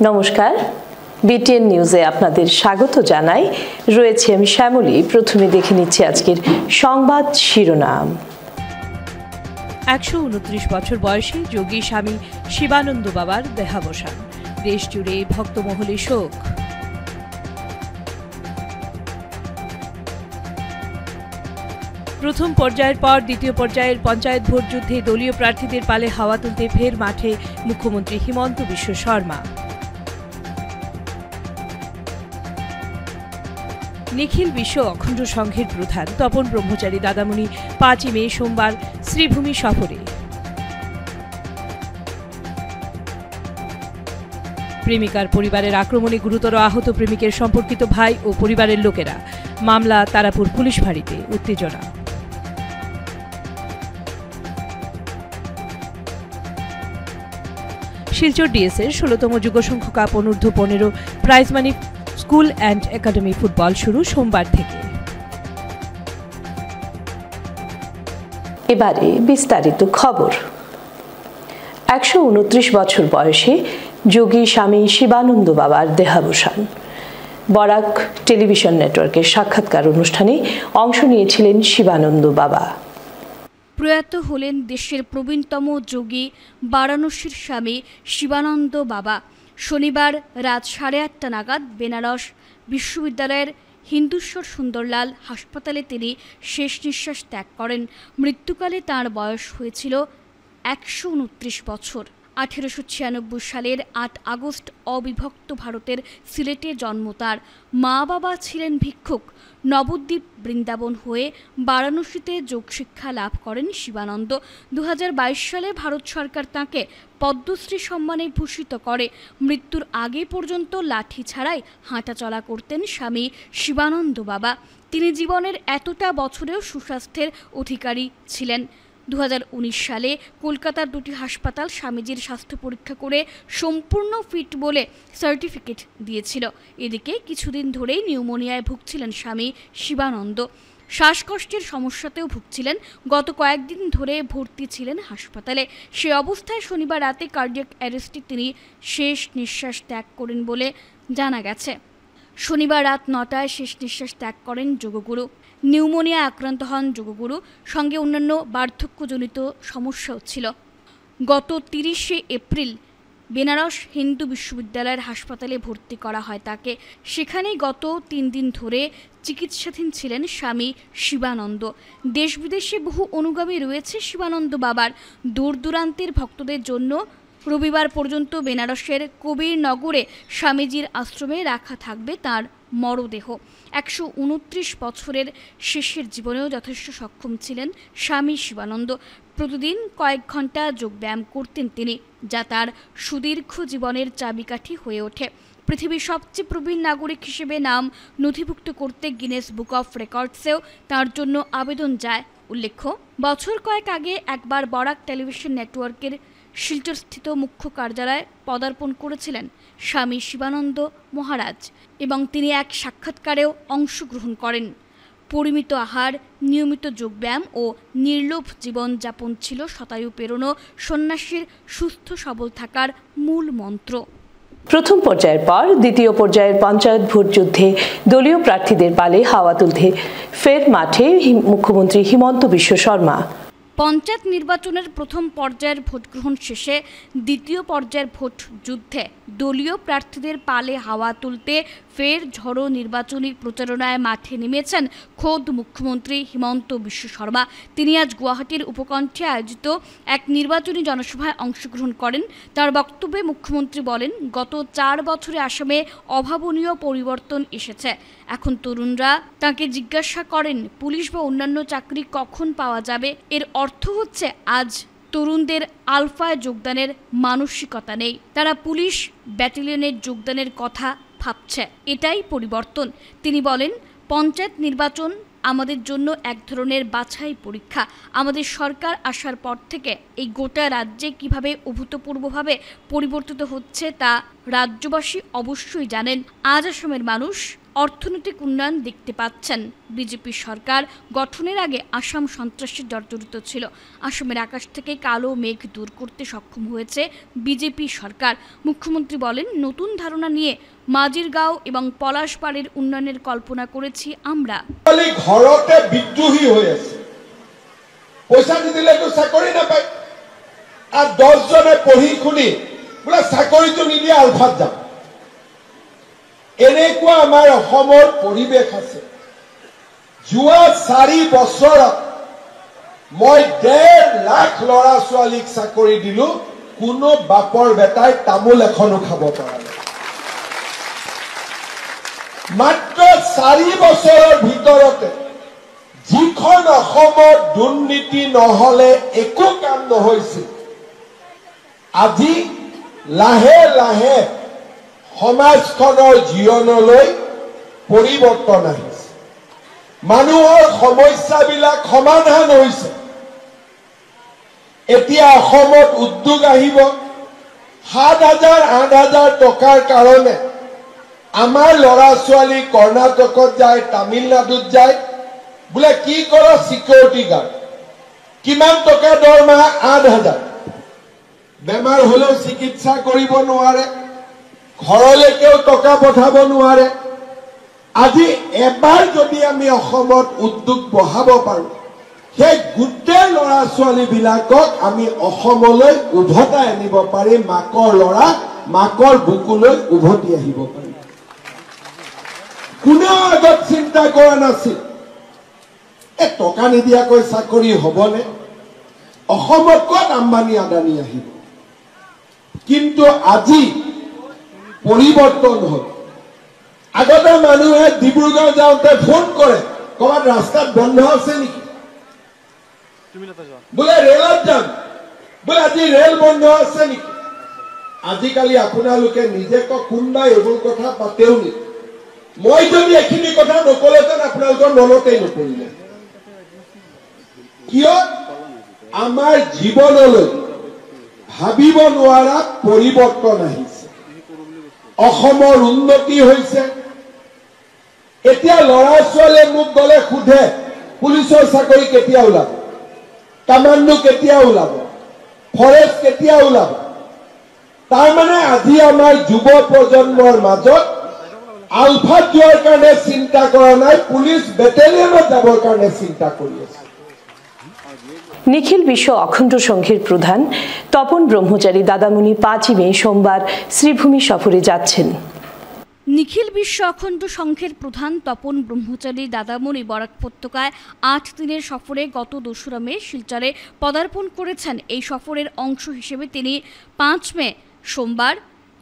নমস্কার, বিটিএন নিউজে আপনাদের স্বাগত জানাই। রয়েছে আমি শ্যামলী। প্রথমে দেখে নিচ্ছি আজকের সংবাদ শিরোনাম। ১২৯ বছর বয়সী যোগী স্বামী শিবানন্দ বাবার দেহাবসান, দেশ জুড়ে ভক্তমহলে শোক। প্রথম পর্যায়ের পর দ্বিতীয় পর্যায়ের পঞ্চায়েত ভোট যুদ্ধে দলীয় প্রার্থীদের পালে হাওয়া তুলতে ফের মাঠে মুখ্যমন্ত্রী হিমন্ত বিশ্ব শর্মা। নিখিল বিশ্ব অখণ্ড সংঘের প্রধান তপন ব্রহ্মচারী দাদামণি ৫ই মে সোমবার শ্রীভূমি সফরে। প্রেমিকার পরিবারের আক্রমণে গুরুতর আহত প্রেমিকের সম্পর্কিত ভাই ও পরিবারের লোকেরা। মামলা তারাপুর পুলিশ ফাঁড়িতে। উত্তেজনা। শিলচর ডিএসের ১৬তম যুগসংঘ কাপ অনূর্ধ্ব ১৫ prize money school and academy football শুরু সোমবার থেকে। এবারে বিস্তারিত খবর। ১২৯ বছর বয়সে যোগী স্বামী শিবানন্দ বাবার দেহাবসান। বরাক টেলিভিশন নেটওয়ার্কের সাক্ষাৎকার অনুষ্ঠানে অংশ নিয়েছিলেন শিবানন্দ বাবা। প্রয়াত হলেন দেশের প্রবীণতম যোগী বারাণসীর স্বামী শিবানন্দ বাবা। শনিবার রাত ৮:৩০ নাগাদ বেনারস বিশ্ববিদ্যালয়ের হিন্দুশ্বর সুন্দরলাল হাসপাতালে তিনি শেষ নিঃশ্বাস ত্যাগ করেন। মৃত্যুকালে তাঁর বয়স হয়েছিল ১২৯ বছর। ১৮৯৬ সালের ৮ আগস্ট অবিভক্ত ভারতের সিলেটে জন্ম তাঁর। মা বাবা ছিলেন ভিক্ষুক। নবদ্বীপ বৃন্দাবন হয়ে বারাণসীতে যোগশিক্ষা লাভ করেন শিবানন্দ। ২০২২ সালে ভারত সরকার তাঁকে পদ্মশ্রী সম্মানে ভূষিত করে। মৃত্যুর আগে পর্যন্ত লাঠি ছাড়াই হাঁটাচলা করতেন স্বামী শিবানন্দ বাবা। তিনি জীবনের এতটা বছরেও সুস্বাস্থ্যের অধিকারী ছিলেন। ২০১৯ সালে কলকাতার দুটি হাসপাতাল স্বামীজির স্বাস্থ্য পরীক্ষা করে সম্পূর্ণ ফিট বলে সার্টিফিকেট দিয়েছিল। এদিকে কিছুদিন ধরেই নিউমোনিয়ায় ভুগছিলেন স্বামী শিবানন্দ। শ্বাসকষ্টের সমস্যাতেও ভুগছিলেন। গত কয়েকদিন ধরে ভর্তি ছিলেন হাসপাতালে। সে অবস্থায় শনিবার রাতে কার্ডিয়াক অ্যারেস্টে তিনি শেষ নিঃশ্বাস ত্যাগ করেন বলে জানা গেছে। শনিবার রাত ৯টায় শেষ নিঃশ্বাস ত্যাগ করেন যোগগুরু। নিউমোনিয়া আক্রান্ত হন যোগগুরু, সঙ্গে অন্যান্য বার্ধক্যজনিত সমস্যাও ছিল। গত ৩০শে এপ্রিল বেনারস হিন্দু বিশ্ববিদ্যালয়ের হাসপাতালে ভর্তি করা হয় তাকে। সেখানেই গত ৩ দিন ধরে চিকিৎসাধীন ছিলেন স্বামী শিবানন্দ। দেশ বিদেশে বহু অনুগামী রয়েছে শিবানন্দ বাবার। দূর দূরান্তের ভক্তদের জন্য রবিবার পর্যন্ত বেনারসের কবির নগরে স্বামীজির আশ্রমে রাখা থাকবে তাঁর মরদেহ। ১২৯ বছরের শেষের জীবনেও যথেষ্ট সক্ষম ছিলেন স্বামী শিবানন্দ। প্রতিদিন কয়েক ঘন্টা যোগব্যায়াম করতেন তিনি, যা তার সুদীর্ঘ জীবনের চাবিকাঠি হয়ে ওঠে। পৃথিবীর সবচেয়ে প্রবীণ নাগরিক হিসেবে নাম নথিভুক্ত করতে গিনেস বুক অফ রেকর্ডসেও তাঁর জন্য আবেদন যায়। উল্লেখ্য, বছর কয়েক আগে একবার বরাক টেলিভিশন নেটওয়ার্কের শিলচরস্থিত মুখ্য কার্যালয়ে পদার্পণ করেছিলেন স্বামী শিবানন্দ মহারাজ এবং তিনি এক সাক্ষাৎকারেও অংশগ্রহণ করেন। পরিমিত আহার, নিয়মিত যোগব্যায়াম ও নির্লোভ জীবনযাপন ছিল শতায়ু পেরোনো সন্ন্যাসীর সুস্থ সবল থাকার মূল মন্ত্র। প্রথম পর্যায়ের পর দ্বিতীয় পর্যায়ের পঞ্চায়েত ভোট যুদ্ধে দলীয় প্রার্থীদের পালে হাওয়া তুলতে ফের মাঠে মুখ্যমন্ত্রী হিমন্ত বিশ্ব শর্মা। পঞ্চায়েত নির্বাচনের প্রথম পর্যায়ের ভোটগ্রহণ শেষে দ্বিতীয় পর্যায়ের ভোট যুদ্ধে দলীয় প্রার্থীদের পালে হাওয়া তুলতে ফের ঝড়ো নির্বাচনী প্রচারণায় মাঠে নেমেছেন খোদ মুখ্যমন্ত্রী হিমন্ত বিশ্ব শর্মা। তিনি আজ গুয়াহাটির উপকণ্ঠে আয়োজিত এক নির্বাচনী জনসভায় অংশগ্রহণ করেন। তার বক্তব্যে মুখ্যমন্ত্রী বলেন, গত ৪ বছরে আসামে অভাবনীয় পরিবর্তন এসেছে। এখন তরুণরা তাকে জিজ্ঞাসা করেন পুলিশ বা অন্যান্য চাকরি কখন পাওয়া যাবে। এর অর্থ হচ্ছে আজ তরুণদের আলফায় যোগদানের মানসিকতা নেই। তারা পুলিশ ব্যাটালিয়নের যোগদানের কথা ভাবছে। এটাই পরিবর্তন। তিনি বলেন, পঞ্চায়েত নির্বাচন আমাদের জন্য এক ধরনের বাছাই পরীক্ষা। আমাদের সরকার আসার পর থেকে এই গোটা রাজ্যে কিভাবে অভূতপূর্বভাবে পরিবর্তিত হচ্ছে তা রাজ্যবাসী অবশ্যই জানেন। আজ আসামের মানুষ অর্থনৈতিক উন্নয়ন দেখতে পাচ্ছেন। বিজেপি সরকার গঠনের আগে আসাম সন্ত্রাসের জর্জরিত ছিল। আসামের আকাশ থেকে কালো মেঘ দূর করতে সক্ষম হয়েছে বিজেপি সরকার। মুখ্যমন্ত্রী বলেন, নতুন ধারণা নিয়ে মাজিরগাঁও এবং পলাশবাড়ির উন্নয়নের কল্পনা করেছি আমরা। ঘরতে বিদ্রোহী হয়ে আছে, পয়সা দিলে তো চাকরি নাপায়, আর 10 জনে পঢ়ি শুনি বোলে চাকৰিটো নিদিয়ে আলফাত যাম। এনেকুৱা আমাৰ অসমৰ পৰিৱেশ আছে। যোৱা 4 বছৰত মই 1.5 লাখ ল'ৰা ছোৱালীক চাকৰি দিলো, কোনো বাপৰ বেটাই তামোল এখনো খাব পৰা নাই। মাত্ৰ 4 বছৰৰ ভিতৰতে যিখন অসমত দুৰ্নীতি নহলে একো কাম নহৈছিল, আজি লাহে লাহে সমাজখনৰ জীৱনলৈ পৰিৱৰ্তন আহিছে। মানুহৰ সমস্যাবিলাক সমাধান হৈছে। এতিয়া অসমত উদ্যোগ আহিব। 7,000-8,000 টকাৰ কাৰণে আমাৰ ল'ৰা ছোৱালী কৰ্ণাটকত যায়, তামিলনাডুত যায়, বোলে কি কৰ সিকিউৰিটি গাৰ্ড, কিমান টকা দৰমহা? 8,000। বেমাৰ হলেও চিকিৎসা কৰিব নোৱাৰে, ঘৰলৈকেও টকা পঠাব নোৱাৰে। আজি এবাৰ যদি আমি অসমত উদ্যোগ বহাব পাৰো, সেই গোটেই ল'ৰা ছোৱালীবিলাকক আমি অসমলৈ উভতাই আনিব পাৰিম। মাকৰ ল'ৰা মাকৰ বুকুলৈ উভতি আহিব পাৰিম। কোনেও আগত চিন্তা কৰা নাছিল টকা নিদিয়াকৈ চাকৰি হবনে, অসমত ক'ত আম্বানী আদানী আহিব। কিন্তু আজি পৰিৱৰ্তন হ'ল। আগতে মানুহে ডিব্ৰুগড় যাওঁতে ফোন কৰে, ক'ৰবাত ৰাস্তাত বন্ধ আছে নেকি, বোলে ৰেলত যাম, বোলে আজি ৰেল বন্ধ আছে নেকি। আজিকালি আপোনালোকে নিজে কোনবাই এইবোৰ কথা পাতেও নেকি? মই যদি এইখিনি কথা নকলেহেঁতেন আপোনালোকৰ মনতেই নপৰিলে। কিয়? আমাৰ জীৱনলৈ ভাবিব নোৱাৰা পৰিৱৰ্তন আহিছে। অসমৰ উন্নতি হৈছে। এতিয়া ল'ৰা ছোৱালীয়ে মোক গলে সোধে, পুলিচৰ চাকৰি কেতিয়া ওলাব, কামাণ্ডো কেতিয়া ওলাব, ফৰেষ্ট কেতিয়া ওলাব। তাৰমানে আজি আমাৰ যুৱ প্ৰজন্মৰ মাজত আলফাত যোৱাৰ কাৰণে চিন্তা কৰা নাই, পুলিচ বেটেলিয়নত যাবৰ কাৰণে চিন্তা কৰি আছে। নিখিল বিশ্ব অখণ্ড সংঘের প্রধান তপন ব্রহ্মচারী দাদামণি 5ই মে সোমবার শ্রীভূমি সফরে যাচ্ছেন। নিখিল বিশ্ব অখণ্ড সংঘের প্রধান তপন ব্রহ্মচারী দাদামণি বরাক উপত্যকায় 8 দিনের সফরে গত 2রা মে শিলচরে পদার্পণ করেছেন। এই সফরের অংশ হিসেবে তিনি 5 মে সোমবার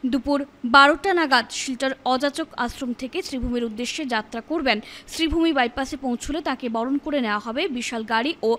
দুপুর 12টা নাগাদ শিলচর অযাচক আশ্রম থেকে শ্রীভূমির উদ্দেশ্যে যাত্রা করবেন। শ্রীভূমি বাইপাসে পৌঁছলে তাকে বরণ করে নেওয়া হবে বিশাল গাড়ি ও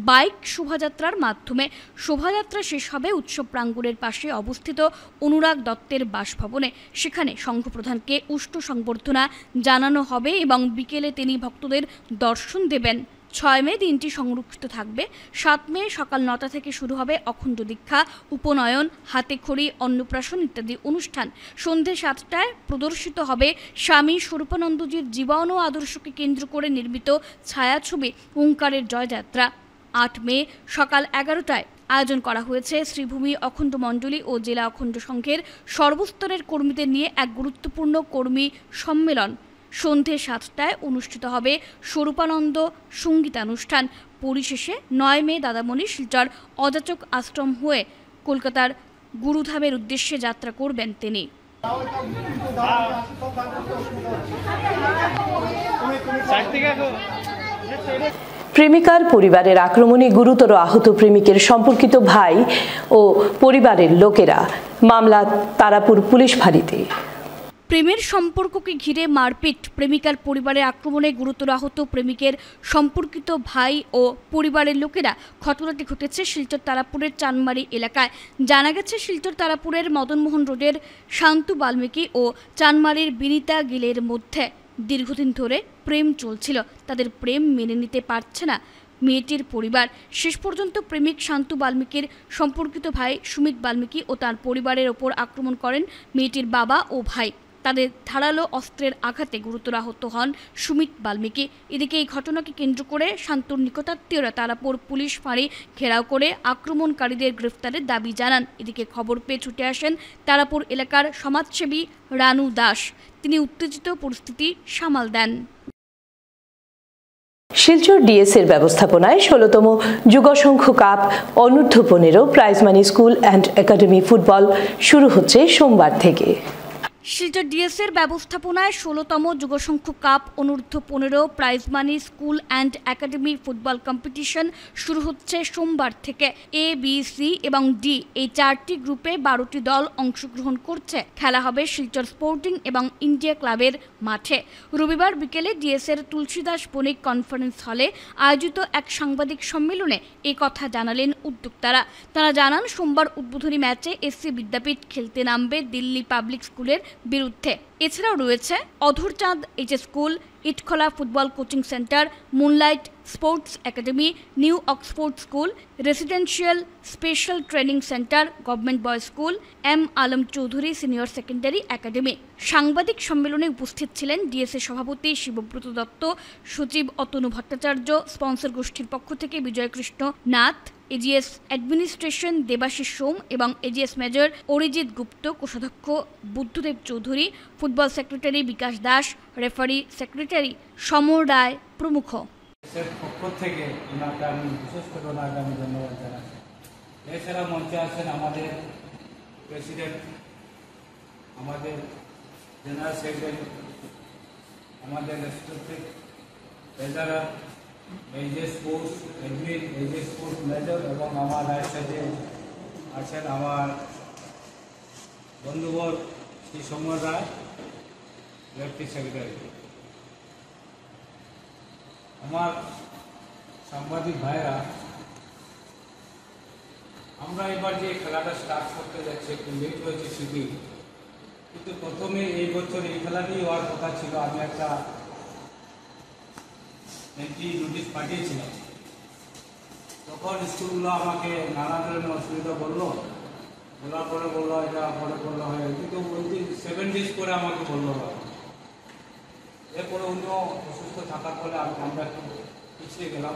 বাইক শোভাযাত্রার মাধ্যমে। শোভাযাত্রা শেষ হবে উৎসব প্রাঙ্গণের পাশে অবস্থিত অনুরাগ দত্তের বাসভবনে। সেখানে সংঘপ্রধানকে উষ্ণ সংবর্ধনা জানানো হবে এবং বিকেলে তিনি ভক্তদের দর্শন দেবেন। 6 মে দিনটি সংরক্ষিত থাকবে। 7 মে সকাল 9টা থেকে শুরু হবে অখণ্ড দীক্ষা, উপনয়ন, হাতেখড়ি, অন্নপ্রাশন ইত্যাদি অনুষ্ঠান। সন্ধে 7টায় প্রদর্শিত হবে স্বামী স্বরূপানন্দজির জীবন ও আদর্শকে কেন্দ্র করে নির্মিত ছায়াছবি ওঙ্কারের জয়যাত্রা। 8 মে সকাল 11টায় আয়োজন করা হয়েছে শ্রীভূমি অখণ্ড মণ্ডলী ও জেলা অখণ্ড সংঘের সর্বস্তরের কর্মীদের নিয়ে এক গুরুত্বপূর্ণ কর্মী সম্মেলন। সন্ধে 7টায় অনুষ্ঠিত হবে স্বরূপানন্দ সঙ্গীতানুষ্ঠান। পরিশেষে 9 মে দাদামণি শিলচর অযাচক আশ্রম হয়ে কলকাতার গুরুধামের উদ্দেশ্যে যাত্রা করবেন তিনি। প্রেমিকার পরিবারের আক্রমণে গুরুতর আহত প্রেমিকের সম্পর্কিত ভাই ও পরিবারের লোকেরা মামলা তারাপুর পুলিশ ফাঁড়িতে। প্রেমের সম্পর্ককে ঘিরে মারপিট, প্রেমিকার পরিবারের আক্রমণে গুরুতর আহত প্রেমিকের সম্পর্কিত ভাই ও পরিবারের লোকেরা। ঘটনাটি ঘটেছে শিলচর তারাপুরের চানমারি এলাকায়। জানা গেছে শিলচর তারাপুরের মদনমোহন রোডের শান্তু বাল্মীকি ও চানমারির বিনিতা গিলের মধ্যে দীর্ঘদিন ধরে প্রেম চলছিল। তাদের প্রেম মেনে নিতে পারছে না মেয়েটির পরিবার। শেষ পর্যন্ত প্রেমিক শান্তু বাল্মীকির সম্পর্কিত ভাই সুমিত বাল্মীকি ও তার পরিবারের ওপর আক্রমণ করেন মেয়েটির বাবা ও ভাই। তাদের ধারালো অস্ত্রের আঘাতে গুরুতর আহত হন সুমিত বাল্মীকি। এদিকে এই ঘটনাকে কেন্দ্র করে শান্তর নিকটাত্মীয়রা তারাপুর পুলিশ ফাঁড়ি ঘেরাও করে আক্রমণকারীদের গ্রেফতারের দাবি জানান। এদিকে খবর পেয়ে ছুটে আসেন তারাপুর এলাকার সমাজসেবী রানু দাস। তিনি উত্তেজিত পরিস্থিতি সামাল দেন। শিলচর ডিএসের ব্যবস্থাপনায় 16তম যুগশঙ্খ কাপ অনূর্ধ্ব 15 prize money school and academy football শুরু হচ্ছে সোমবার থেকে। শিলচর ডিএসের ব্যবস্থাপনায় 16তম যুগশঙ্খ কাপ অনূর্ধ্ব 15 prize money school and academy football competition শুরু হচ্ছে সোমবার থেকে। এ, বি, সি এবং ডি এই 4টি গ্রুপে 12টি দল অংশগ্রহণ করছে। খেলা হবে শিলচর স্পোর্টিং এবং ইন্ডিয়া ক্লাবের মাঠে। রবিবার বিকেলে ডিএসের তুলসীদাস বণিক কনফারেন্স হলে আয়োজিত এক সাংবাদিক সম্মেলনে এ কথা জানালেন উদ্যোক্তারা। তারা জানান, সোমবার উদ্বোধনী ম্যাচে এসসি বিদ্যাপীঠ খেলতে নামবে দিল্লি পাবলিক স্কুলের বিরুদ্ধে। এছাড়াও রয়েছে Adharchand HS school, Itkhola football coaching centre, moonlight sports academy, new Oxford school, residential special training centre, government boys school, M Alam Chowdhury senior secondary academy. সাংবাদিক সম্মেলনে উপস্থিত ছিলেন ডিএসএ সভাপতি শিবব্রত দত্ত, সচিব অতনু ভট্টাচার্য, স্পন্সর গোষ্ঠীর পক্ষ থেকে বিজয়কৃষ্ণ নাথ, এজিএস অ্যাডমিনিস্ট্রেশন দেবাশিস সোম এবং এজিএস মেজর অরিজিৎ গুপ্ত, কোষাধ্যক্ষ Buddhadeb Chowdhury, football secretary Bikash Das, referee secretary সমর রায় প্রমুখ। পক্ষ থেকে ওনাকে আমি বিশেষ করে ওনাকে আমি ধন্যবাদ জানাচ্ছি। এছাড়া মঞ্চে আছেন আমাদের প্রেসিডেন্ট, আমাদের জেনারেল সেক্রেটারি, আমাদের respected treasurer, AGS sports admin, AGS sports major এবং আমার রাইট সাইডে আছেন আমার বন্ধুবর শ্রী সমর রায়, লেফটি সেক্রেটারি। আমার সাংবাদিক ভাইরা, আমরা এবার যে খেলাটা স্টার্ট করতে যাচ্ছি একটু লেট হয়েছে শিডিউল, কিন্তু প্রথমে এই বছর এই খেলাটি হওয়ার কথা ছিল। আমি একটা এন্ট্রি নোটিশ পাঠিয়েছিলাম, তখন স্কুলগুলো আমাকে নানা ধরনের অসুবিধা বলার পরে বললো এটা পরে বললো হয়, কিন্তু 7 days পরে আমাকে বললো হয়। এরপরে অন্য অসুস্থ থাকার ফলে আমরা একটু পিছিয়ে গেলাম।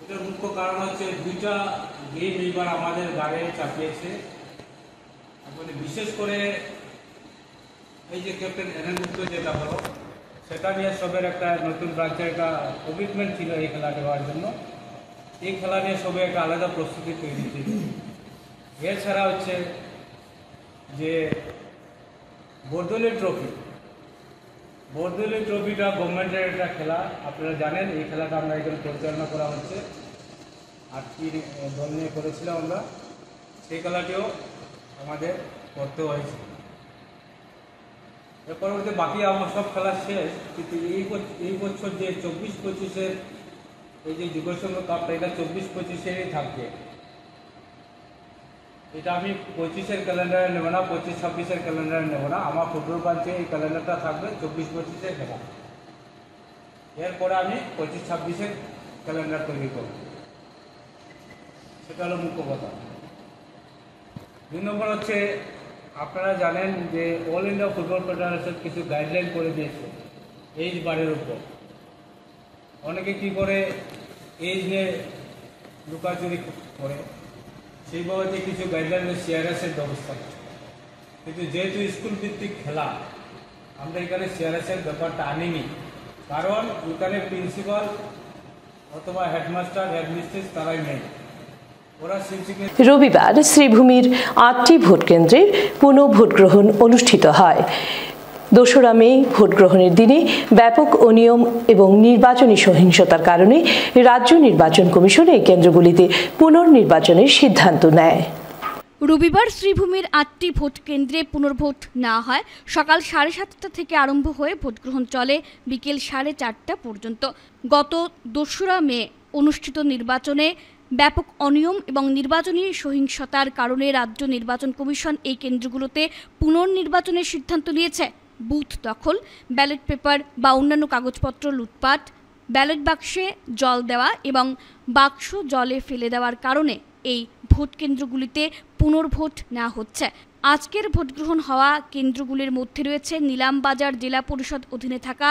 এটার মুখ্য কারণ হচ্ছে 2টা গেম এইবার আমাদের গাড়ি চাপিয়েছে। এখন বিশেষ করে এই যে ক্যাপ্টেন এনএনগুপ্ত যেটা হলো, সেটা নিয়ে সবের একটা নতুন ব্রাঞ্চের একটা কমিটমেন্ট ছিল এই খেলা দেওয়ার জন্য। এই খেলা নিয়ে সবে একটা আলাদা প্রস্তুতি তৈরি ছিল। এছাড়া হচ্ছে যে বরদলি ট্রফিটা গভর্নমেন্টের একটা খেলা, আপনারা জানেন। এই খেলাটা আমরা এখানে পরিচালনা করা হচ্ছে, 8টি দল নিয়ে করেছিলাম আমরা। সেই খেলাটিও আমাদের করতে হয়েছে। এর পরবর্তী বাকি আমার সব খেলা শেষ, কিন্তু এই বছর যে 24-25-এর এই যে যুগসংঘ কাপটা, এটা 24-25-এরই থাকবে। এটা আমি 25-এর ক্যালেন্ডারে নেব না, 25-26-এর ক্যালেন্ডারে নেব না। আমার ফুটবল ব্রাঞ্চে এই ক্যালেন্ডারটা থাকবে 24-25-এর খেলা। এরপরে আমি 25-26-এর ক্যালেন্ডার তৈরি করব, সেটা হলো মুখ্য কথা। 2 নম্বর হচ্ছে, আপনারা জানেন যে অল ইন্ডিয়া ফুটবল ফেডারেশন কিছু গাইডলাইন করে দিয়েছে এইজ বারের উপর। অনেকে কি করে এইজ নিয়ে লুকাচুরি করে, সেই বাবদে কিছু গাইডলাইনের সিআরএসের ব্যবস্থা আছে। কিন্তু যেহেতু স্কুল ভিত্তিক খেলা, আমরা এখানে সিআরএসের ব্যাপারটা আনিনি, কারণ এখানে প্রিন্সিপাল অথবা হেডমাস্টার, হেডমিস্ট্রেস তারাই নেই। রবিবার শ্রীভূমির 8টি ভোটকেন্দ্রের পুনঃ ভোটগ্রহণ অনুষ্ঠিত হয়। 2রা মে ভোটগ্রহণের দিনে ব্যাপক অনিয়ম এবং নির্বাচনী সহিংসতার কারণে রাজ্য নির্বাচন কমিশন এই কেন্দ্রগুলিতে পুনর্নির্বাচনের সিদ্ধান্ত নেয়। রবিবার শ্রীভূমির 8টি ভোট কেন্দ্রে পুনর্ভোট নেওয়া হয়। সকাল 7:30 থেকে আরম্ভ হয়ে ভোটগ্রহণ চলে বিকেল 4:30 পর্যন্ত। গত 2রা মে অনুষ্ঠিত নির্বাচনে ব্যাপক অনিয়ম এবং নির্বাচনী সহিংসতার কারণে রাজ্য নির্বাচন কমিশন এই কেন্দ্রগুলোতে পুনর্নির্বাচনের সিদ্ধান্ত নিয়েছে। বুথ দখল, ব্যালট পেপার বা অন্যান্য কাগজপত্র লুটপাট, ব্যালট বাক্সে জল দেওয়া এবং বাক্স জলে ফেলে দেওয়ার কারণে এই ভোট কেন্দ্রগুলিতে পুনর্ভোট নেওয়া হচ্ছে। আজকের ভোটগ্রহণ হওয়া কেন্দ্রগুলির মধ্যে রয়েছে নিলামবাজার জেলা পরিষদ অধীনে থাকা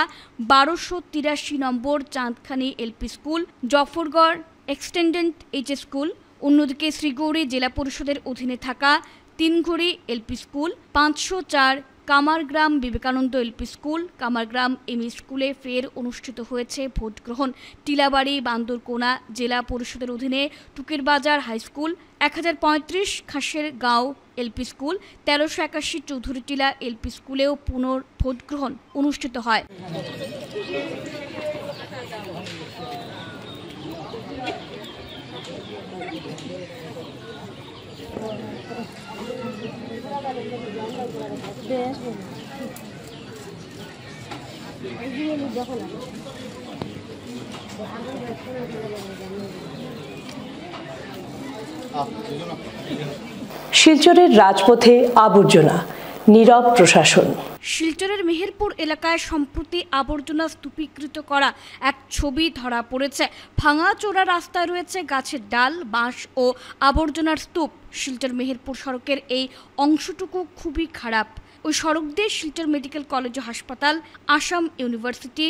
1283 নম্বর Chandkhani LP school, Jafargarh extended HS school, অন্যদিকে শ্রীগৌরী জেলা পরিষদের অধীনে থাকা Tinghari LP school, 504 Kamargram Vivekananda LP school, Kamargram ME স্কুলে ফের অনুষ্ঠিত হয়েছে ভোট গ্রহণ। টিলাবাড়ি বান্দরকোনা জেলা পরিষদের অধীনে টুকিরবাজার হাই স্কুল, 1035 খাসের গাঁও এলপি স্কুল, 1381 চৌধুরীটিলা এলপি স্কুলেও ভোট গ্রহণ অনুষ্ঠিত হয়। শিলচরের রাজপথে আবর্জনা, নীরব প্রশাসন। শিলচরের মেহেরপুর এলাকায় সম্প্রতি আবর্জনা স্তূপীকৃত করা এক ছবি ধরা পড়েছে। ভাঙাচোরা রাস্তায় রয়েছে গাছের ডাল, বাঁশ ও আবর্জনার স্তূপ। শিলচর মেহেরপুর সড়কের এই অংশটুকু খুবই খারাপ। ওই সড়ক দিয়ে শিলচর মেডিকেল কলেজ ও হাসপাতাল, Assam university,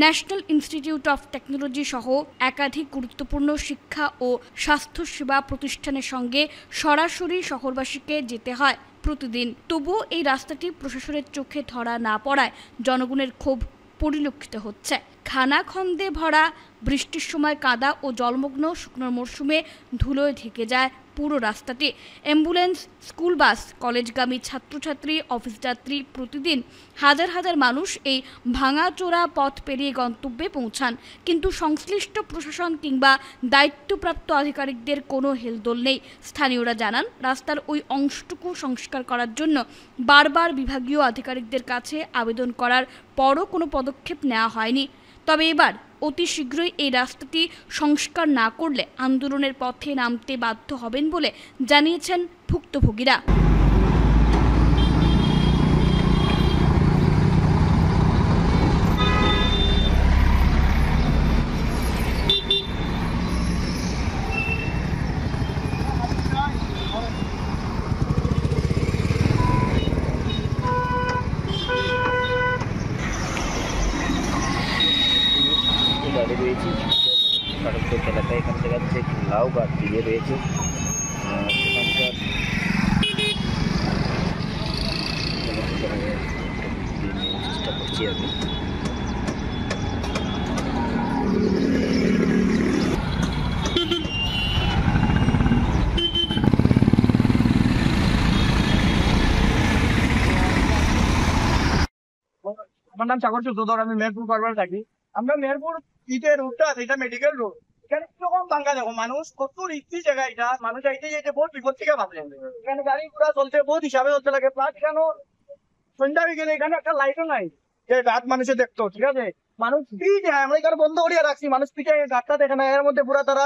national institute of technology সহ একাধিক গুরুত্বপূর্ণ শিক্ষা ও স্বাস্থ্যসেবা প্রতিষ্ঠানের সঙ্গে সরাসরি শহরবাসীকে যেতে হয় প্রতিদিন। তবুও এই রাস্তাটি প্রশাসনের চোখে ধরা না পড়ায় জনগণের ক্ষোভ পরিলক্ষিত হচ্ছে। খানাখন্দে ভরা, বৃষ্টির সময় কাদা ও জলমগ্ন, শুকনো মরশুমে ধুলোয় ঢেকে যায় পুরো রাস্তাটি। অ্যাম্বুলেন্স, স্কুল বাস, কলেজগামী ছাত্রছাত্রী, অফিস যাত্রী প্রতিদিন হাজার হাজার মানুষ এই ভাঙাচোরা পথ পেরিয়ে গন্তব্যে পৌঁছান, কিন্তু সংশ্লিষ্ট প্রশাসন কিংবা দায়িত্বপ্রাপ্ত আধিকারিকদের কোনো হেলদোল নেই। স্থানীয়রা জানান, রাস্তার ওই অংশটুকু সংস্কার করার জন্য বারবার বিভাগীয় আধিকারিকদের কাছে আবেদন করার পরও কোনো পদক্ষেপ নেওয়া হয়নি। তবে এবার অতি শীঘ্রই এই রাস্তাটি সংস্কার না করলে আন্দোলনের পথে নামতে বাধ্য হবেন বলে জানিয়েছেন ভুক্তভোগীরা। রয়েছে সড়কের এলাকায়, এখান থেকে যাচ্ছে লাউ গাছ দিয়ে রয়েছে চেষ্টা করছি আমি। আমার নাম সাগর চৌধুরী, আমি মেহেরপুর বারবার থাকি। আমরা মেহেরপুর ইটের রোডটা আছে, এটা মেডিকেল রোড। এখানে কিরকম ভাঙ্গা দেখো, মানুষ কত রিস্কি জায়গা এটা, মানুষ আইতে যেতে বহুত বিপদ থেকে ভাবলেন। এখানে গাড়ি ঘোড়া চলতে বহুত হিসাবে চলতে লাগে। প্লাস এখানে সন্ধ্যা হয়ে গেলে এখানে একটা লাইটও নাই যে রাত মানুষে দেখতো, ঠিক আছে। মানুষ পিঠ যায়, আমরা এখানে বন্ধ করিয়া রাখছি, মানুষ পিঠে গাছটা দেখে না, এর মধ্যে পুরা তারা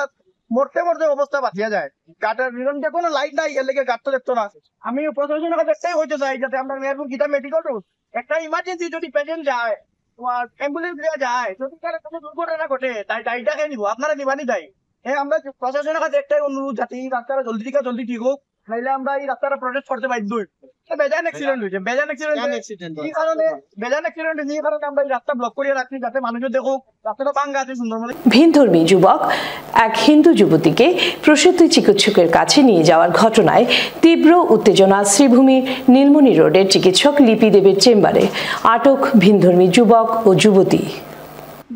মরতে মরতে অবস্থা বাঁচিয়া যায়। গাটার যে কোনো লাইট নাই, এর লেগে গাছটা দেখতো না। আমি প্রশাসনের কাছে একটাই হইতে চাই, যাতে আমরা মেহেরপুর গীতা মেডিকেল রোড একটা ইমার্জেন্সি যদি পেশেন্ট যায়, তোমার অ্যাম্বুলেন্স দেওয়া যায়, যদি তারা কোনো দুর্ঘটনা ঘটে, তাই দায়ীটাকে নিব, আপনারা নিবানি দায়ী। হ্যাঁ, আমরা প্রশাসনের কাছে একটাই অনুরোধ, যাতে এই রাস্তাটা জলদি থেকে জলদি ঠিক হোক, নাইলে আমরা এই রাস্তাটা প্রটেস্ট করতে বাধ্য হই। বেজান অ্যাক্সিডেন্ট হয়েছে, বেজান অ্যাক্সিডেন্ট যে কারণে আমরা এই রাস্তা ব্লক করিয়ে রাখছি, যাতে মানুষের দেখুক রাস্তাটা ভাঙ্গা আছে সুন্দরবনে। ভিনধর্মী যুবক এক হিন্দু যুবতীকে প্রসূতি চিকিৎসকের কাছে নিয়ে যাওয়ার ঘটনায় তীব্র উত্তেজনা শ্রীভূমির নীলমণি রোডের চিকিৎসক লিপি দেবের চেম্বারে। আটক ভিনধর্মী যুবক ও যুবতী।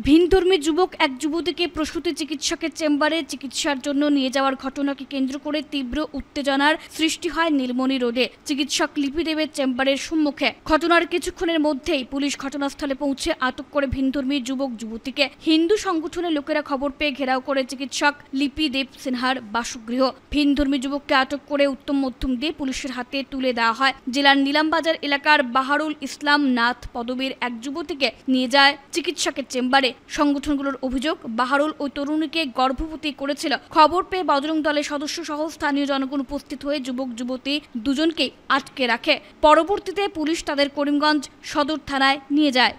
ভিনধর্মী যুবক এক যুবতীকে প্রসূতি চিকিৎসকের চেম্বারে চিকিৎসার জন্য নিয়ে যাওয়ার ঘটনাকে কেন্দ্র করে তীব্র উত্তেজনার সৃষ্টি হয় নীলমণি রোডে চিকিৎসক লিপি দেবের চেম্বারের সম্মুখে। ঘটনার কিছুক্ষণের মধ্যেই পুলিশ ঘটনাস্থলে পৌঁছে আটক করে ভিনধর্মী যুবক যুবতীকে। হিন্দু সংগঠনের লোকেরা খবর পেয়ে ঘেরাও করে চিকিৎসক লিপি দেব সিনহার বাসগৃহ। ভিনধর্মী যুবককে আটক করে উত্তম মধ্যম দিয়ে পুলিশের হাতে তুলে দেওয়া হয়। জেলার নিলামবাজার এলাকার বাহারুল ইসলাম নাথ পদবীর এক যুবতীকে নিয়ে যায় চিকিৎসকের চেম্বারে। সংগঠনগুলোর অভিযোগ, বাহারুল ওই তরুণীকে গর্ভবতী করেছিল। খবর পেয়ে বজরং দলের সদস্য সহ স্থানীয় জনগণ উপস্থিত হয়ে যুবক যুবতী দুজনকে আটকে রাখে। পরবর্তীতে পুলিশ তাদের করিমগঞ্জ সদর থানায় নিয়ে যায়।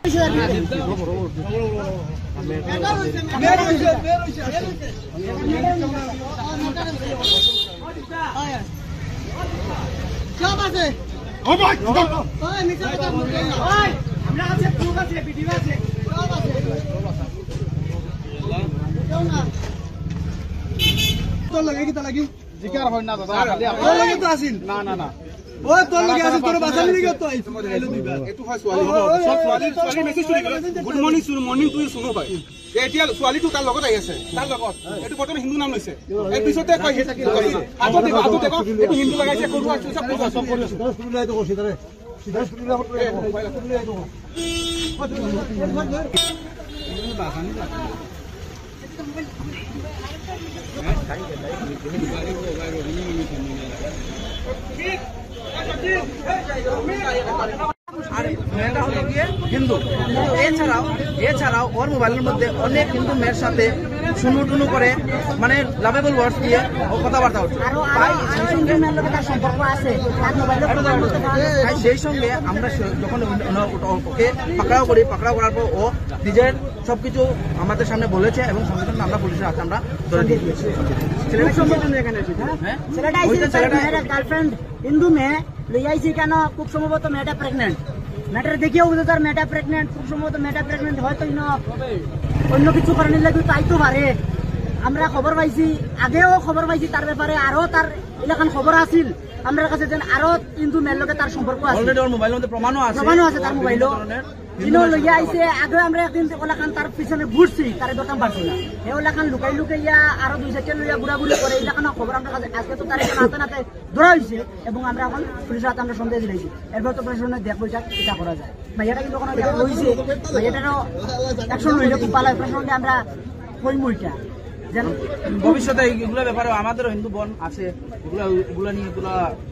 क्या बात है? তোর লাগে কি তা লাগি জিকার হয় না দাদা তোর লাগে তো আসিল না না না ও তোর লাগে আসিল তোর বাঁচালি লাগি তো আইছ এটু হয় সোয়ালি সব সোয়ালি মেসেজ চলি গেল গুড মর্নিং টু শুনো ভাই এতিয়া সোয়ালিটো তাৰ লগত আহি আছে তাৰ লগত এটু বৰ্তমান হিন্দু নাম লৈছে এই পিছতে কই আটো দেখো এটু হিন্দু লাগাইছে কৰো আছে সব কৰি আছে 10 মিনিট আইতো করছি তারে 10 মিনিট আইতো আর মেয়েটা হলো গিয়ে হিন্দু এছাড়াও ওর মোবাইলের মধ্যে অনেক হিন্দু মেয়ের সাথে শুনু করে মানে লাভেবল ওয়ার্ডস দিয়ে ও কথাবার্তা হচ্ছে সেই সঙ্গে আমরা যখন ওকে পাকড়াও করার পর ও নিজের সবকিছু আমাদের সামনে বলেছে এবং সঙ্গে সঙ্গে আমরা পুলিশের হাতে আমরা ধরে দিয়ে দিয়েছি। গার্লফ্রেন্ড হিন্দু মেয়ে লইয়াইছি কেন খুব সম্ভবত মেয়েটা প্রেগনেন্ট মেয়েটার দেখিও বুঝে তার মেয়েটা প্রেগনেন্ট খুব সম্ভবত মেয়েটা প্রেগনেন্ট হয়তো অন্য কিছু কারণে লাগে তাইতো পারে আমরা খবর পাইছি আগেও খবর পাইছি তার ব্যাপারে আরো তার এলাকান খবর আছিল আমার কাছে যেন আরো হিন্দু মেয়ের লগে তার সম্পর্ক আছে অলরেডি ওর মোবাইলের মধ্যে প্রমাণও আছে তার মোবাইলও ইনো লইয়া আইছে আগে আমরা একদিন ওলাখান তার পিছনে ঘুরছি তার দোকান পারছি না এই ওলাখান লুকাইয়া আরো 2 লইয়া ঘুরাঘুরি করে এলাকান খবর আমরা কাছে আজকে তো তার হাতে ধরা হয়েছে এবং আমরা এখন পুলিশের হাতে আমরা সন্দেহ দিয়েছি এরপর তো প্রশাসনের দেখবো এটা করা যায় ভাইয়াটা কিন্তু ওখানে দেখা হয়েছে ভাইয়াটারও অ্যাকশন লইলে খুব ভালো প্রশাসনকে আমরা কইমু এটা ভবিষ্যতে এগুলো ব্যাপারে আমাদেরও হিন্দু বোন আছে এগুলো নিয়ে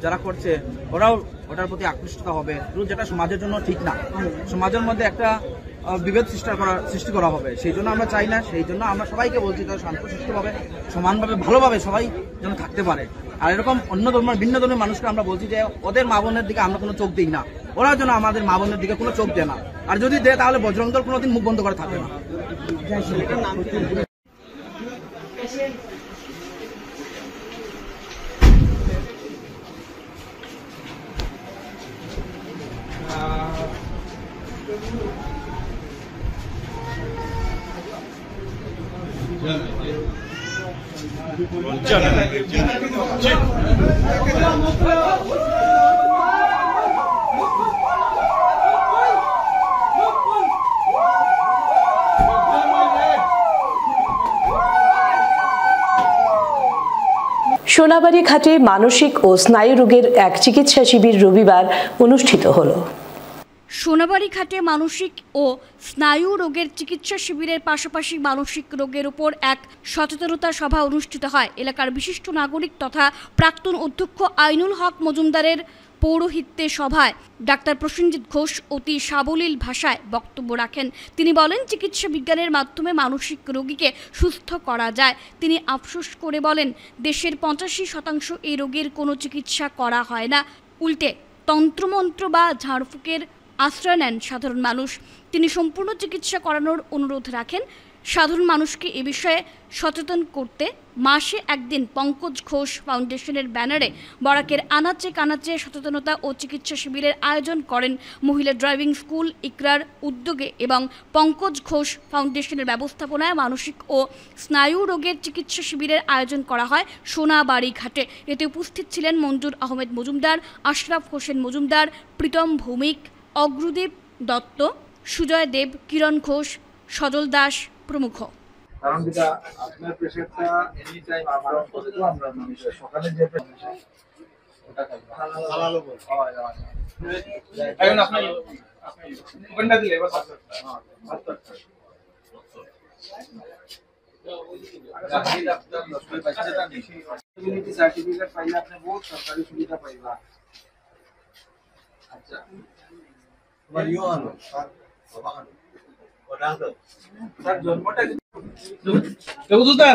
যারা করছে ওরাও ওটার প্রতি আকৃষ্ট হবে যেটা সমাজের জন্য ঠিক না সমাজের মধ্যে একটা বিভেদ সৃষ্টি করা হবে সেই জন্য আমরা চাই না সেই জন্য আমরা সবাইকে বলছি তারা শান্তশিষ্টভাবে সমানভাবে ভালোভাবে সবাই যেন থাকতে পারে আর এরকম অন্য ধর্মের ভিন্ন ধর্মের মানুষকে আমরা বলছি যে ওদের মা বোনের দিকে আমরা কোনো চোখ দিই না ওরা যেন আমাদের মা বোনের দিকে কোনো চোখ দেয় না আর যদি দেয় তাহলে বজরং দল কোনোদিন মুখ বন্ধ করে থাকবে না। সোনাবাড়ি ঘাটে মানসিক ও স্নায়ু রোগের এক চিকিৎসা শিবির রবিবার অনুষ্ঠিত হলো। সোনাবাড়ি ঘাটে মানসিক ও স্নায়ু রোগের চিকিৎসা শিবিরের পাশাপাশি মানসিক রোগের উপর এক সচেতনতা সভা অনুষ্ঠিত হয়। এলাকার বিশিষ্ট নাগরিক তথা প্রাক্তন অধ্যক্ষ আইনুল হক মজুমদারের পৌরোহিত্যে সভায় ডাক্তার প্রসেনজিৎ ঘোষ অতি সাবলীল ভাষায় বক্তব্য রাখেন। তিনি বলেন, চিকিৎসা বিজ্ঞানের মাধ্যমে মানসিক রোগীকে সুস্থ করা যায়। তিনি আফসোস করে বলেন, দেশের 85% এই রোগের কোনো চিকিৎসা করা হয় না, উল্টে তন্ত্রমন্ত্র বা ঝাড়ফুঁকের আশ্রয় নেন সাধারণ মানুষ। তিনি সম্পূর্ণ চিকিৎসা করানোর অনুরোধ রাখেন। সাধারণ মানুষকে এ বিষয়ে সচেতন করতে মাসে একদিন পঙ্কজ ঘোষ ফাউন্ডেশনের ব্যানারে বরাকের আনাচে কানাচে সচেতনতা ও চিকিৎসা শিবিরের আয়োজন করেন মহিলা ড্রাইভিং স্কুল ইকরার উদ্যোগে এবং পঙ্কজ ঘোষ ফাউন্ডেশনের ব্যবস্থাপনায় মানসিক ও স্নায়ু রোগের চিকিৎসা শিবিরের আয়োজন করা হয় সোনাবাড়ি ঘাটে। এতে উপস্থিত ছিলেন মঞ্জুর আহমেদ মজুমদার, আশরাফ হোসেন মজুমদার, প্রীতম ভৌমিক, অগ্রদীপ দত্ত, সুজয় দেব, কিরণ ঘোষ, সজল দাস প্রমুখ। কারণ যেটা আপনার প্রেশারটা এনি টাইম আমরা সকালে যে ওটা হালাল বল হয় এখন আপনার ওপেনটা দিলে এবার কমিউনিটি সার্টিফিকেট পাইলে আপনি বহুত সরকারি সুবিধা পাইবা। আচ্ছা তোমার ইও আনো বাবা আনো জন্মটা দেবদূতা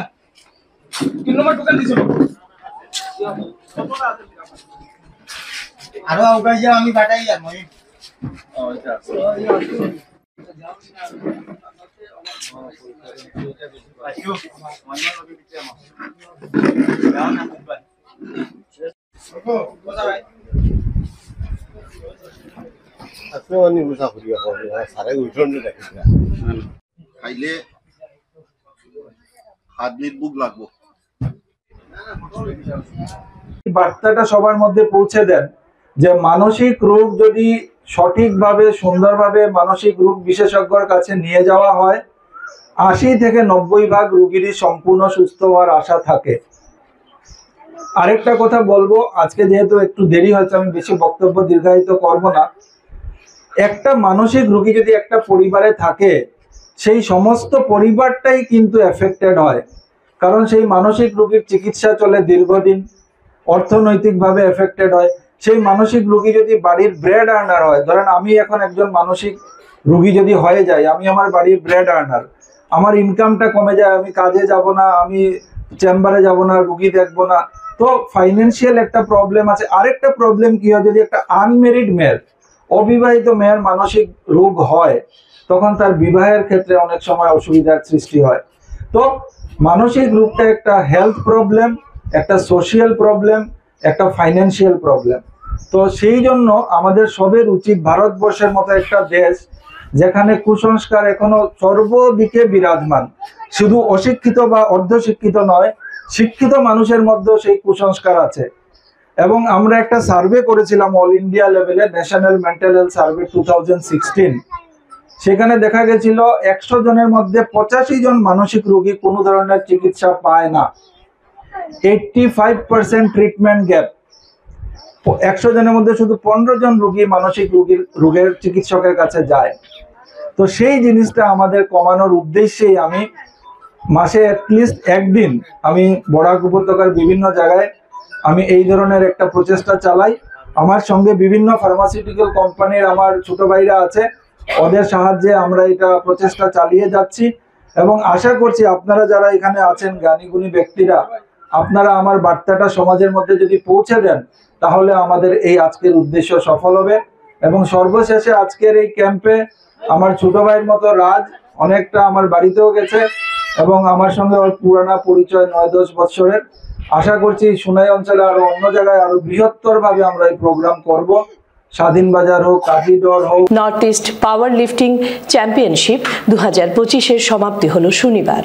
3 নম্বর টোকেন দিছিল আরো আউগাই যা আমি বাটাই আর মই আচ্ছা আইও মাইনা লগে দিতে আমা যাও না ভাই ওকো কোথা ভাই ম্যাক্সিমাম মুসাফির সারে উঠন দেখি খাইলে হাত বুক লাগবো। বার্তাটা সবার মধ্যে পৌঁছে দেন যে মানসিক রোগ যদি সঠিকভাবে সুন্দরভাবে মানসিক রোগ বিশেষজ্ঞর কাছে নিয়ে যাওয়া হয় 80 থেকে 90% রোগীরই সম্পূর্ণ সুস্থ হওয়ার আশা থাকে। আরেকটা কথা বলবো, আজকে যেহেতু একটু দেরি হয়েছে আমি বেশি বক্তব্য দীর্ঘায়িত করব না। একটা মানসিক রোগী যদি একটা পরিবারে থাকে সেই সমস্ত পরিবারটাই কিন্তু এফেক্টেড হয়, কারণ সেই মানসিক রোগীর চিকিৎসা চলে দীর্ঘদিন, অর্থনৈতিকভাবে এফেক্টেড হয়। সেই মানসিক রোগী যদি বাড়ির ব্রেড আর্নার হয়, ধরেন আমি এখন একজন মানসিক রোগী যদি হয়ে যাই, আমি আমার বাড়ির ব্রেড আর্নার, আমার ইনকামটা কমে যায়, আমি কাজে যাব না, আমি চেম্বারে যাব না, রোগী দেখবো না, তো ফাইন্যান্সিয়াল একটা প্রবলেম আছে। আরেকটা প্রবলেম কি হয়, যদি একটা আনমেরিড মেয়ের, অবিবাহিত মেয়ের মানসিক রোগ হয় তখন তার বিবাহের ক্ষেত্রে অনেক সময় অসুবিধার সৃষ্টি হয়। তো মানসিক রোগটা একটা হেলথ প্রবলেম, একটা সোশিয়াল প্রবলেম, একটা ফাইন্যান্সিয়াল প্রবলেম। তো সেই জন্য আমাদের সবের উচিত, ভারতবর্ষের মতো একটা দেশ যেখানে কুসংস্কার এখনো সর্বদিকে বিরাজমান, শুধু অশিক্ষিত বা অর্ধশিক্ষিত নয়, শিক্ষিত মানুষের মধ্যেও সেই কুসংস্কার আছে। এবং আমরা একটা সার্ভে করেছিলাম অল ইন্ডিয়া লেভেলে, ন্যাশনাল মেন্টাল হেলথ সার্ভে 2016। সেখানে দেখা গেছিল 100 জনের মধ্যে 85 জন মানসিক রোগী কোনো ধরনের চিকিৎসা পায় না। 85% ট্রিটমেন্ট গ্যাপ। 100 জনের মধ্যে শুধু 15 জন রোগী মানসিক রোগের চিকিৎসকের কাছে যায়। তো সেই জিনিসটা আমাদের কমানোর উদ্দেশ্যেই আমি মাসে অ্যাটলিস্ট একদিন আমি বরাক উপত্যকার বিভিন্ন জায়গায় আমি এই ধরনের একটা প্রচেষ্টা চালাই। আমার সঙ্গে বিভিন্ন ফার্মাসিউটিক্যাল কোম্পানির আমার ছোট ভাইরা আছে, ওদের সাহায্যে আমরা এটা প্রচেষ্টা চালিয়ে যাচ্ছি এবং আশা করছি আপনারা যারা এখানে আছেন জ্ঞানী গুণী ব্যক্তিরা, আপনারা আমার বার্তাটা সমাজের মধ্যে যদি পৌঁছে দেন তাহলে আমাদের এই আজকের উদ্দেশ্য সফল হবে। এবং সর্বশেষে আজকের এই ক্যাম্পে আমার ছোট ভাইয়ের মতো রাজ অনেকটা আমার বাড়িতেও গেছে এবং আমার সঙ্গে ওর পুরানা পরিচয় 9-10 বছরের। আশা করছি সুনাই অঞ্চলে আরো অন্য জায়গায় আরো বৃহত্তর ভাবে আমরা এই প্রোগ্রাম করব। স্বাধীন বাজার হোক, কাশীডোর হোক। North east power lifting championship 2025-এর সমাপ্তি হলো শনিবার।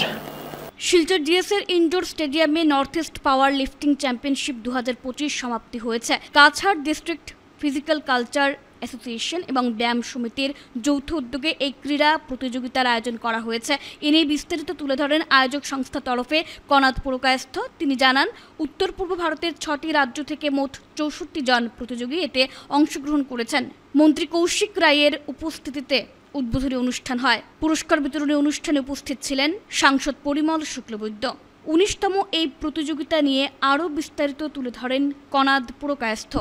শিলচর ডিএসএর ইনডোর স্টেডিয়ামে north east power lifting championship 2025 সমাপ্তি হয়েছে। Cachar district physical culture association এবং ব্যায়াম সমিতির যৌথ উদ্যোগে এই ক্রীড়া প্রতিযোগিতার আয়োজন করা হয়েছে। এ নিয়ে বিস্তারিত তুলে ধরেন আয়োজক সংস্থার তরফে কনাদ পুরকায়স্থ। তিনি জানান, উত্তর পূর্ব ভারতের 6টি রাজ্য থেকে মোট 64 জন প্রতিযোগী এতে অংশগ্রহণ করেছেন। মন্ত্রী কৌশিক রায়ের উপস্থিতিতে উদ্বোধনী অনুষ্ঠান হয়। পুরস্কার বিতরণী অনুষ্ঠানে উপস্থিত ছিলেন সাংসদ পরিমল শুক্লবৈদ্য। 19তম এই প্রতিযোগিতা নিয়ে আরও বিস্তারিত তুলে ধরেন কনাদ পুরকায়স্থ।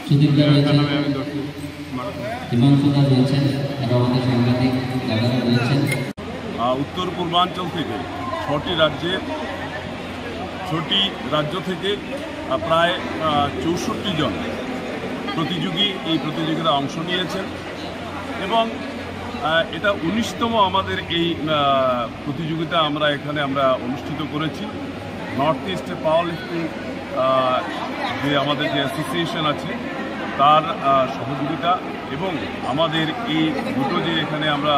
সুদীপদা রয়েছেন, হিমাংশুদা রয়েছেন, এবং আমাদের সাংবাদিক দাদারা রয়েছেন। উত্তর পূর্বাঞ্চল থেকে 6টি রাজ্য থেকে প্রায় 64 জন প্রতিযোগী এই প্রতিযোগিতায় অংশ নিয়েছেন এবং এটা 19তম আমাদের এই প্রতিযোগিতা আমরা এখানে অনুষ্ঠিত করেছি। নর্থ ইস্ট পাওয়ার লিফটিং যে আমাদের যে অ্যাসোসিয়েশন আছে তার সহযোগিতা এবং আমাদের এই দুটো যে এখানে আমরা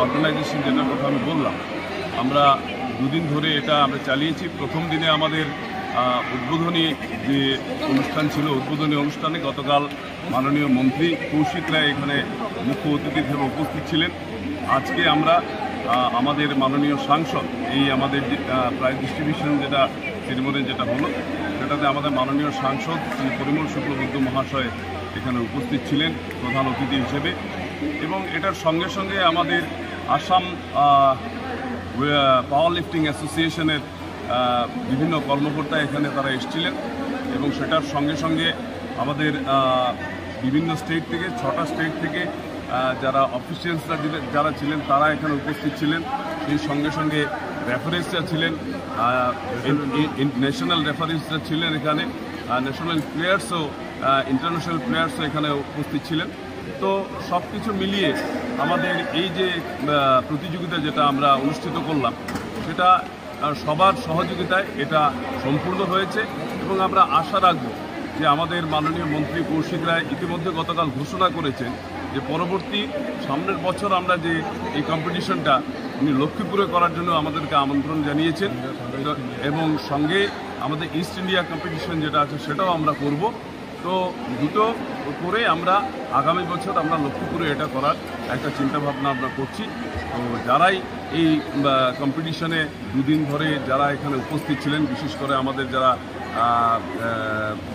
অর্গানাইজেশন যেটার কথা আমি বললাম, আমরা 2 দিন ধরে এটা আমরা চালিয়েছি। প্রথম দিনে আমাদের উদ্বোধনী যে অনুষ্ঠান ছিল, উদ্বোধনী অনুষ্ঠানে গতকাল মাননীয় মন্ত্রী কৌশিক রায় এখানে মুখ্য অতিথি হিসেবে উপস্থিত ছিলেন। আজকে আমরা আমাদের মাননীয় সাংসদ এই আমাদের প্রাইজ ডিস্ট্রিবিউশন যেটা সেরিমনি যেটা হলো সেটাতে আমাদের মাননীয় সাংসদ শ্রী পরিমল শুক্লবৈদ্য মহাশয় এখানে উপস্থিত ছিলেন প্রধান অতিথি হিসেবে। এবং এটার সঙ্গে সঙ্গে আমাদের আসাম পাওয়ার লিফটিং অ্যাসোসিয়েশনের বিভিন্ন কর্মকর্তা এখানে তারা এসেছিলেন এবং সেটার সঙ্গে সঙ্গে আমাদের বিভিন্ন স্টেট থেকে 6টা স্টেট থেকে যারা অফিসিয়ালসরা যারা ছিলেন তারা এখানে উপস্থিত ছিলেন। সেই সঙ্গে সঙ্গে রেফারিজরা ছিলেন, ন্যাশনাল রেফারিজরা ছিলেন এখানে, ন্যাশনাল প্লেয়ার্সও ইন্টারন্যাশনাল প্লেয়ার্সও এখানে উপস্থিত ছিলেন। তো সব কিছু মিলিয়ে আমাদের এই যে প্রতিযোগিতা যেটা আমরা অনুষ্ঠিত করলাম সেটা সবার সহযোগিতায় এটা সম্পূর্ণ হয়েছে এবং আমরা আশা রাখব যে আমাদের মাননীয় মন্ত্রী কৌশিক রায় ইতিমধ্যে গতকাল ঘোষণা করেছেন যে পরবর্তী সামনের বছর আমরা যে এই কম্পিটিশনটা উনি লক্ষ্মীপুরে করার জন্য আমাদেরকে আমন্ত্রণ জানিয়েছেন এবং সঙ্গে আমাদের ইস্ট ইন্ডিয়া কম্পিটিশন যেটা আছে সেটাও আমরা করব। তো দুটো করে আমরা আগামী বছর আমরা লক্ষ্মীপুরে এটা করার একটা চিন্তাভাবনা আমরা করছি। তো যারাই এই কম্পিটিশনে দুদিন ধরে যারা এখানে উপস্থিত ছিলেন, বিশেষ করে আমাদের যারা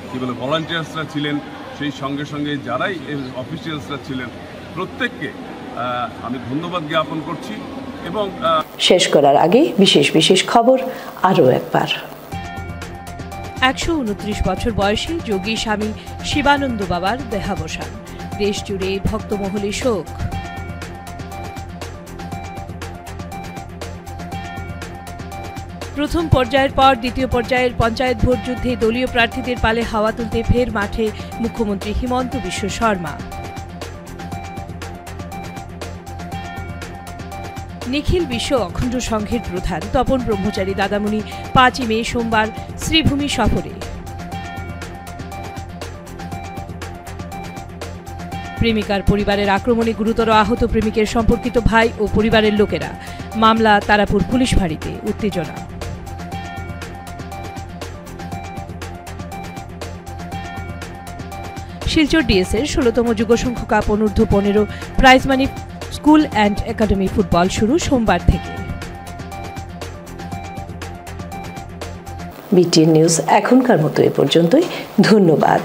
কী বলে ভলান্টিয়ার্সরা ছিলেন, সেই সঙ্গে সঙ্গে যারাই অফিসিয়ালসরা ছিলেন, প্রত্যেককে আমি ধন্যবাদ জ্ঞাপন করছি। এবং শেষ করার আগে বিশেষ বিশেষ খবর আরও একবার। 129 বছর বয়সী যোগী স্বামী শিবানন্দ বাবার দেহাবসান, দেশ জুড়ে ভক্তমহলে শোক। প্রথম পর্যায়ের পর দ্বিতীয় পর্যায়ের পঞ্চায়েত ভোট যুদ্ধে দলীয় প্রার্থীদের পালে হাওয়া তুলতে ফের মাঠে মুখ্যমন্ত্রী হিমন্ত বিশ্ব শর্মা। নিখিল বিশ্ব অখণ্ড সংঘের প্রধান তপন ব্রহ্মচারী দাদামণি 5ই মে সোমবার শ্রীভূমি সফরে। প্রেমিকার পরিবারের আক্রমণে গুরুতর আহত প্রেমিকের সম্পর্কিত ভাই ও পরিবারের লোকেরা, মামলা তারাপুর পুলিশ ফাঁড়িতে, উত্তেজনা। শিলচর ডিএসের 16তম যুগসংঘ কাপ অনূর্ধ্ব 15 prize money school and academy football শুরু সোমবার থেকে। বিটিএন নিউজ এখনকার মতো এ পর্যন্তই। ধন্যবাদ।